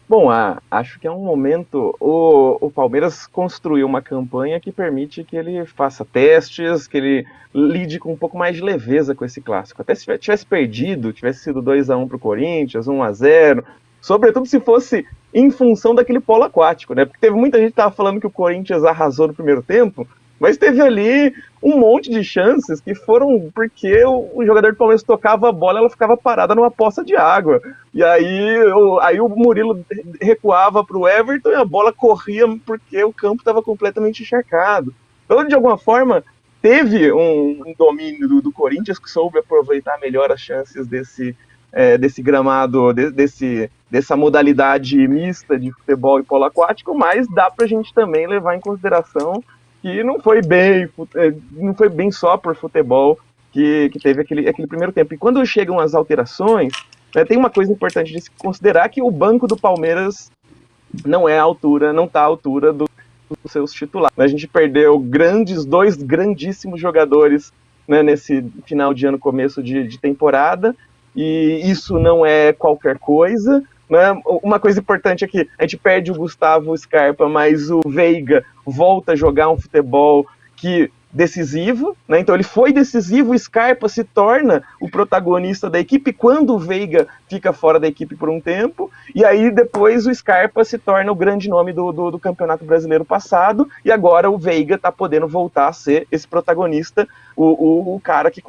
Bom, acho que é um momento. O Palmeiras construiu uma campanha que permite que ele faça testes, que ele lide com um pouco mais de leveza com esse clássico. Até se tivesse perdido, tivesse sido 2-1 para o Corinthians, 1-0, sobretudo se fosse em função daquele polo aquático, né? Porque teve muita gente que estava falando que o Corinthians arrasou no primeiro tempo, mas teve ali um monte de chances que foram porque o jogador do Palmeiras tocava a bola, ela ficava parada numa poça de água. E aí o Murilo recuava para o Everton e a bola corria porque o campo estava completamente encharcado. Então, de alguma forma, teve um domínio do Corinthians que soube aproveitar melhor as chances desse gramado, dessa modalidade mista de futebol e polo aquático, mas dá para a gente também levar em consideração que não foi bem só por futebol que teve aquele primeiro tempo. E quando chegam as alterações, né, tem uma coisa importante de se considerar que o banco do Palmeiras não é à altura, não está à altura dos seus titulares. A gente perdeu dois grandíssimos jogadores, né, nesse final de ano, começo de temporada, e isso não é qualquer coisa. Né? Uma coisa importante é que a gente perde o Gustavo Scarpa, mas o Veiga volta a jogar um futebol decisivo, né? Então ele foi decisivo, o Scarpa se torna o protagonista da equipe quando o Veiga fica fora da equipe por um tempo, e aí depois o Scarpa se torna o grande nome do Campeonato Brasileiro passado, e agora o Veiga está podendo voltar a ser esse protagonista, o cara que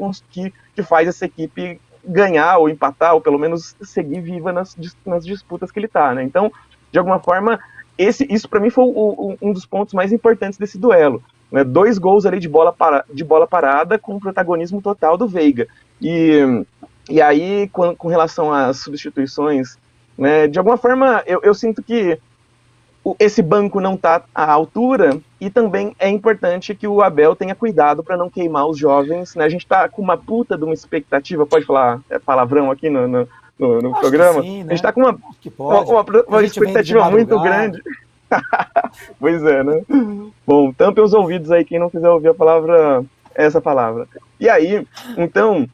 faz essa equipe ganhar ou empatar, ou pelo menos seguir viva nas disputas que ele está, né? Então, de alguma forma, isso para mim foi um dos pontos mais importantes desse duelo. Né? 2 gols ali de bola parada com o protagonismo total do Veiga. E aí, com relação às substituições, né, de alguma forma, eu sinto que esse banco não está à altura, e também é importante que o Abel tenha cuidado para não queimar os jovens. Né? A gente está com uma puta de uma expectativa, pode falar palavrão aqui no Acho que programa? sim, A gente né? está com Acho que pode. A uma gente vem de expectativa muito grande. madrugada. Pois é, né? Bom, tampem os ouvidos aí quem não quiser ouvir essa palavra. E aí, então,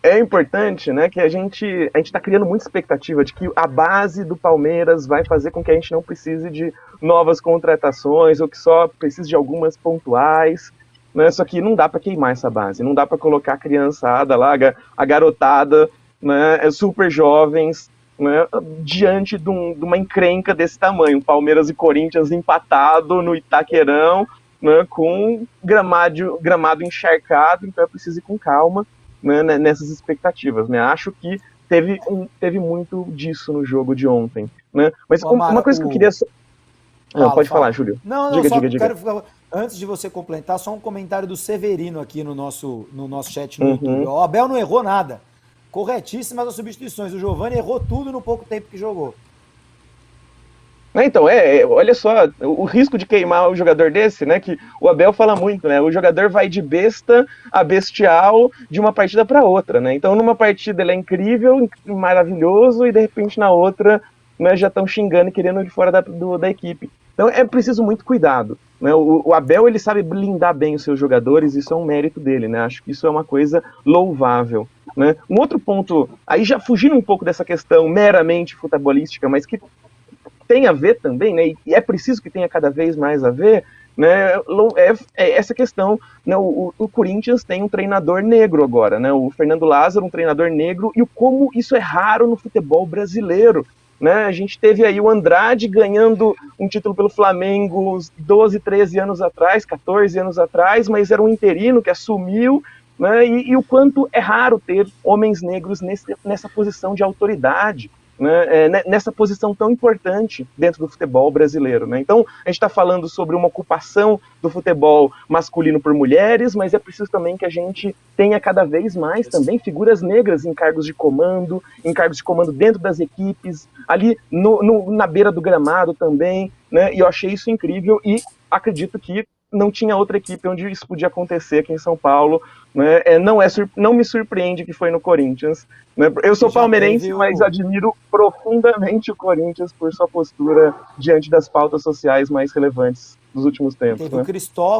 é importante, né, que a gente está criando muita expectativa de que a base do Palmeiras vai fazer com que a gente não precise de novas contratações ou que só precise de algumas pontuais, né? Só que não dá para queimar essa base, não dá para colocar a criançada lá, a garotada, né, super jovens, né, diante de uma encrenca desse tamanho, Palmeiras e Corinthians empatado no Itaquerão, né, com gramado encharcado, então é preciso ir com calma, né, nessas expectativas. Né? Acho que teve muito disso no jogo de ontem. Né? Mas O uma Amara, coisa que eu queria. Fala, Pode falar, fala. Júlio. Não, não, Diga, só diga, diga. quero ficar. Antes de você complementar, só um comentário do Severino aqui no nosso chat no YouTube. Uhum. O Abel não errou nada. Corretíssimas as substituições. O Giovani errou tudo no pouco tempo que jogou. Então, olha só, o risco de queimar o jogador desse, né, que o Abel fala muito, né, o jogador vai de besta a bestial de uma partida para outra, né, então numa partida ele é incrível, maravilhoso, e de repente na outra, né, já estão xingando e querendo ele fora da equipe. Então é preciso muito cuidado, né, o Abel, ele sabe blindar bem os seus jogadores, isso é um mérito dele, né, acho que isso é uma coisa louvável. Né. Um outro ponto, aí já fugindo um pouco dessa questão meramente futebolística, mas que tem a ver também, né, e é preciso que tenha cada vez mais a ver, né, é essa questão, né, o Corinthians tem um treinador negro agora, né, o Fernando Lázaro, um treinador negro, e como isso é raro no futebol brasileiro. Né, a gente teve aí o Andrade ganhando um título pelo Flamengo 12, 13 anos atrás, 14 anos atrás, mas era um interino que assumiu, né, e o quanto é raro ter homens negros nessa posição de autoridade, né, nessa posição tão importante dentro do futebol brasileiro. Né? Então, a gente está falando sobre uma ocupação do futebol masculino por mulheres, mas é preciso também que a gente tenha cada vez mais também figuras negras em cargos de comando dentro das equipes, ali na beira do gramado também, né? E eu achei isso incrível e acredito que não tinha outra equipe onde isso podia acontecer aqui em São Paulo. Né? Não me surpreende que foi no Corinthians. Né? Eu sou palmeirense, mas admiro profundamente o Corinthians por sua postura diante das pautas sociais mais relevantes dos últimos tempos. Teve né? o Cristóvão